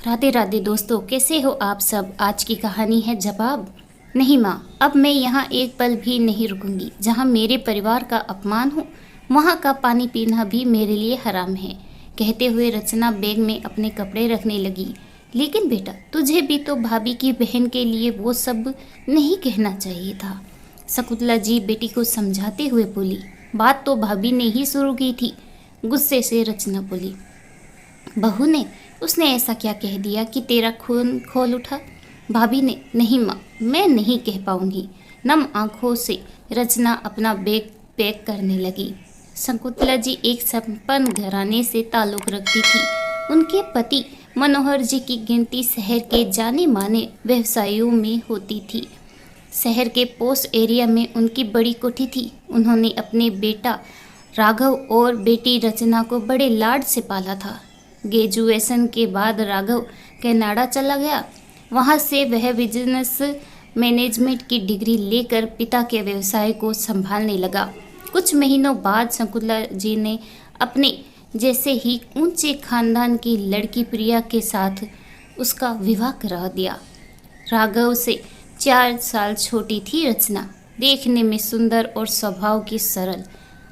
राधे राधे दोस्तों, कैसे हो आप सब। आज की कहानी है जवाब। नहीं माँ, अब मैं यहाँ एक पल भी नहीं रुकूंगी। जहाँ मेरे परिवार का अपमान हो वहाँ का पानी पीना भी मेरे लिए हराम है। कहते हुए रचना बैग में अपने कपड़े रखने लगी। लेकिन बेटा, तुझे भी तो भाभी की बहन के लिए वो सब नहीं कहना चाहिए था। शकुंतला जी बेटी को समझाते हुए बोली। बात तो भाभी ने ही शुरू की थी। गुस्से से रचना बोली। बहू ने? उसने ऐसा क्या कह दिया कि तेरा खून खोल उठा? भाभी ने? नहीं माँ, मैं नहीं कह पाऊंगी। नम आंखों से रचना अपना बैग पैक करने लगी। शकुंतला जी एक संपन्न घराने से ताल्लुक रखती थी। उनके पति मनोहर जी की गिनती शहर के जाने माने व्यवसायियों में होती थी। शहर के पोस्ट एरिया में उनकी बड़ी कोठी थी। उन्होंने अपने बेटा राघव और बेटी रचना को बड़े लाड से पाला था। ग्रेजुएशन के बाद राघव कनाडा चला गया। वहां से वह बिजनेस मैनेजमेंट की डिग्री लेकर पिता के व्यवसाय को संभालने लगा। कुछ महीनों बाद शकुंतला जी ने अपने जैसे ही ऊंचे खानदान की लड़की प्रिया के साथ उसका विवाह करा दिया। राघव से 4 साल छोटी थी रचना। देखने में सुंदर और स्वभाव की सरल।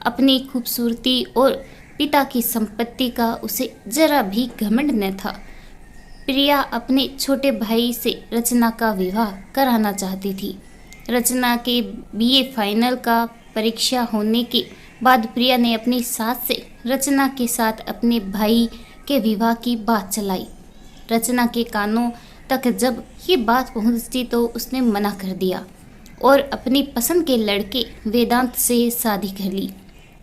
अपनी खूबसूरती और पिता की संपत्ति का उसे जरा भी घमंड न था। प्रिया अपने छोटे भाई से रचना का विवाह कराना चाहती थी। रचना के बीए फाइनल का परीक्षा होने के बाद प्रिया ने अपनी सास से रचना के साथ अपने भाई के विवाह की बात चलाई। रचना के कानों तक जब ये बात पहुंची तो उसने मना कर दिया और अपनी पसंद के लड़के वेदांत से शादी कर ली,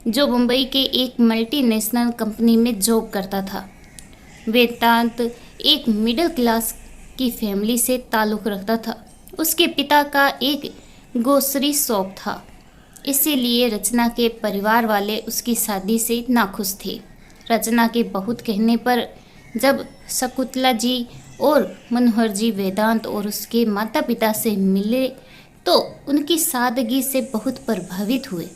जो मुंबई के एक मल्टीनेशनल कंपनी में जॉब करता था। वेदांत एक मिडिल क्लास की फैमिली से ताल्लुक़ रखता था। उसके पिता का एक ग्रोसरी शॉप था, इसीलिए रचना के परिवार वाले उसकी शादी से नाखुश थे। रचना के बहुत कहने पर जब शकुंतला जी और मनोहर जी वेदांत और उसके माता पिता से मिले तो उनकी सादगी से बहुत प्रभावित हुए।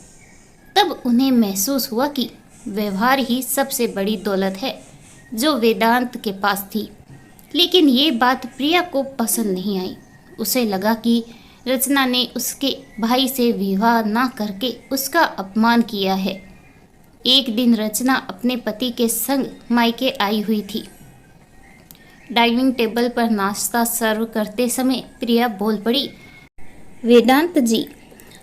तब उन्हें महसूस हुआ कि व्यवहार ही सबसे बड़ी दौलत है जो वेदांत के पास थी। लेकिन ये बात प्रिया को पसंद नहीं आई। उसे लगा कि रचना ने उसके भाई से विवाह ना करके उसका अपमान किया है। एक दिन रचना अपने पति के संग मायके आई हुई थी। डाइनिंग टेबल पर नाश्ता सर्व करते समय प्रिया बोल पड़ी। वेदांत जी,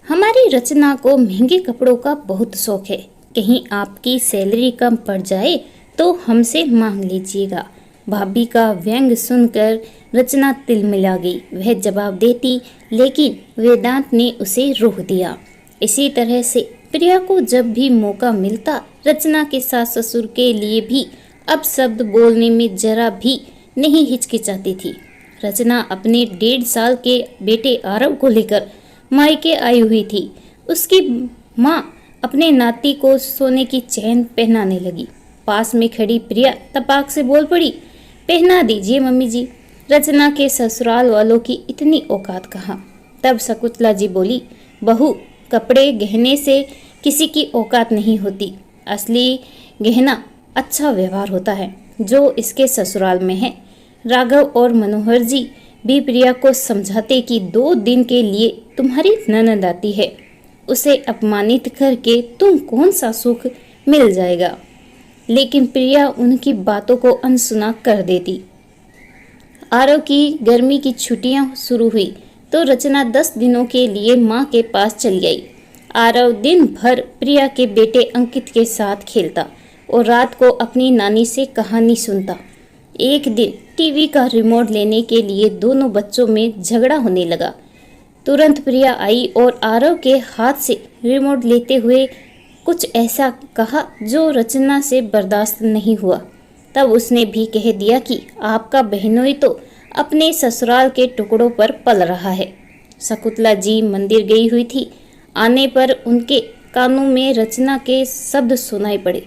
हमारी रचना को महंगे कपड़ों का बहुत शौक है। कहीं आपकी सैलरी कम पड़ जाए तो हमसे मांग लीजिएगा। भाभी का व्यंग सुनकर रचना तिलमिला गई। वह जवाब देती, लेकिन वेदांत ने उसे रोक दिया। इसी तरह से प्रिया को जब भी मौका मिलता रचना के सास ससुर के लिए भी अब शब्द बोलने में जरा भी नहीं हिचकिचाती थी। रचना अपने 1.5 साल के बेटे आरव को लेकर मायके आई हुई थी। उसकी माँ अपने नाती को सोने की चैन पहनाने लगी। पास में खड़ी प्रिया तपाक से बोल पड़ी, पहना दीजिए मम्मी जी। रचना के ससुराल वालों की इतनी औकात कहाँ। तब शकुंतला जी बोली, बहू, कपड़े गहने से किसी की औकात नहीं होती। असली गहना अच्छा व्यवहार होता है जो इसके ससुराल में है। राघव और मनोहर जी भी प्रिया को समझाते कि 2 दिन के लिए तुम्हारी ननद आती है, उसे अपमानित करके तुम कौन सा सुख मिल जाएगा। लेकिन प्रिया उनकी बातों को अनसुना कर देती। आरव की गर्मी की छुट्टियां शुरू हुई तो रचना 10 दिनों के लिए माँ के पास चली आई। आरव दिन भर प्रिया के बेटे अंकित के साथ खेलता और रात को अपनी नानी से कहानी सुनता। एक दिन टीवी का रिमोट लेने के लिए दोनों बच्चों में झगड़ा होने लगा। तुरंत प्रिया आई और आरव के हाथ से रिमोट लेते हुए कुछ ऐसा कहा जो रचना से बर्दाश्त नहीं हुआ। तब उसने भी कह दिया कि आपका बहनोई तो अपने ससुराल के टुकड़ों पर पल रहा है। शकुंतला जी मंदिर गई हुई थी। आने पर उनके कानों में रचना के शब्द सुनाई पड़े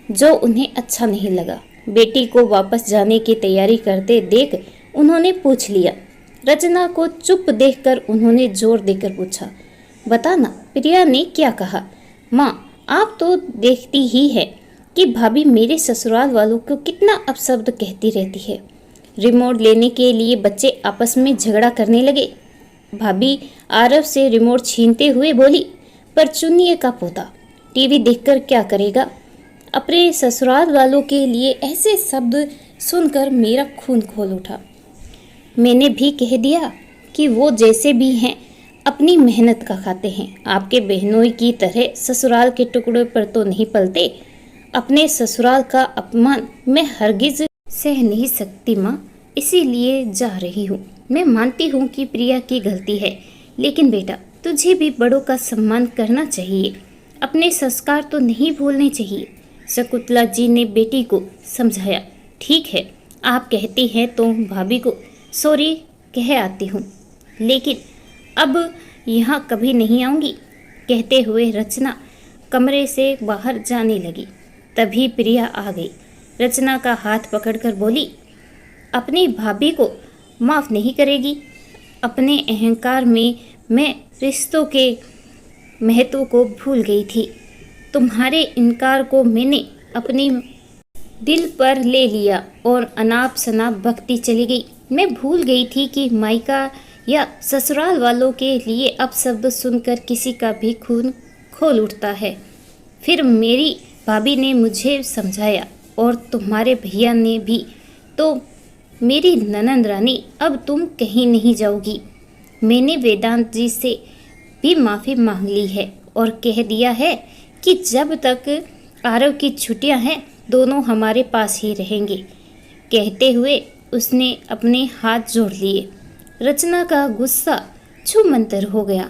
जो उन्हें अच्छा नहीं लगा। बेटी को वापस जाने की तैयारी करते देख उन्होंने पूछ लिया। रचना को चुप देखकर उन्होंने जोर देकर पूछा, बताना प्रिया ने क्या कहा। माँ, आप तो देखती ही है कि भाभी मेरे ससुराल वालों को कितना अपशब्द कहती रहती है। रिमोट लेने के लिए बच्चे आपस में झगड़ा करने लगे। भाभी आरव से रिमोट छीनते हुए बोली, पर चुन्नी का पोता टीवी देखकर क्या करेगा? अपने ससुराल वालों के लिए ऐसे शब्द सुनकर मेरा खून खोल उठा। मैंने भी कह दिया कि वो जैसे भी हैं अपनी मेहनत का खाते हैं। आपके बहनोई की तरह ससुराल के टुकड़े पर तो नहीं पलते। अपने ससुराल का अपमान मैं हरगिज सह नहीं सकती माँ, इसीलिए जा रही हूँ। मैं मानती हूँ कि प्रिया की गलती है, लेकिन बेटा तुझे भी बड़ों का सम्मान करना चाहिए। अपने संस्कार तो नहीं भूलने चाहिए। शकुंतला जी ने बेटी को समझाया। ठीक है, आप कहती हैं तो भाभी को सॉरी कह आती हूँ, लेकिन अब यहाँ कभी नहीं आऊँगी। कहते हुए रचना कमरे से बाहर जाने लगी। तभी प्रिया आ गई। रचना का हाथ पकड़कर बोली, अपनी भाभी को माफ़ नहीं करेगी? अपने अहंकार में मैं रिश्तों के महत्व को भूल गई थी। तुम्हारे इनकार को मैंने अपनी दिल पर ले लिया और अनाप शनाप बकती चली गई। मैं भूल गई थी कि मायका या ससुराल वालों के लिए अपशब्द सुनकर किसी का भी खून खोल उठता है। फिर मेरी भाभी ने मुझे समझाया और तुम्हारे भैया ने भी। तो मेरी ननंद रानी, अब तुम कहीं नहीं जाओगी। मैंने वेदांत जी से भी माफ़ी मांग ली है और कह दिया है कि जब तक आरव की छुट्टियां हैं दोनों हमारे पास ही रहेंगे। कहते हुए उसने अपने हाथ जोड़ लिए। रचना का गुस्सा छूमंतर हो गया।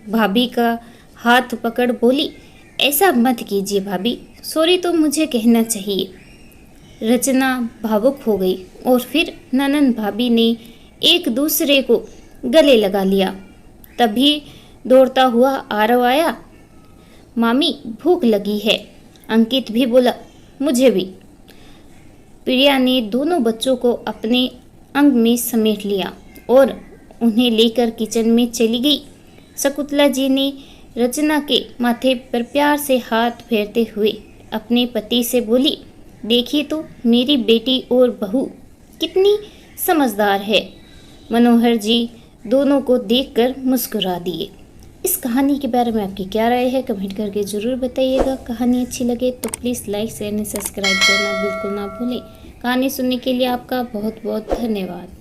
भाभी का हाथ पकड़ बोली, ऐसा मत कीजिए भाभी, सॉरी तो मुझे कहना चाहिए। रचना भावुक हो गई और फिर ननंद भाभी ने एक दूसरे को गले लगा लिया। तभी दौड़ता हुआ आरव आया। मामी भूख लगी है। अंकित भी बोला, मुझे भी। प्रिया ने दोनों बच्चों को अपने अंग में समेट लिया और उन्हें लेकर किचन में चली गई। शकुंतला जी ने रचना के माथे पर प्यार से हाथ फेरते हुए अपने पति से बोली, देखिए तो मेरी बेटी और बहू कितनी समझदार है। मनोहर जी दोनों को देखकर मुस्कुरा दिए। इस कहानी के बारे में आपकी क्या राय है कमेंट करके ज़रूर बताइएगा। कहानी अच्छी लगे तो please like share and subscribe करना बिल्कुल ना भूलें। कहानी सुनने के लिए आपका बहुत बहुत धन्यवाद।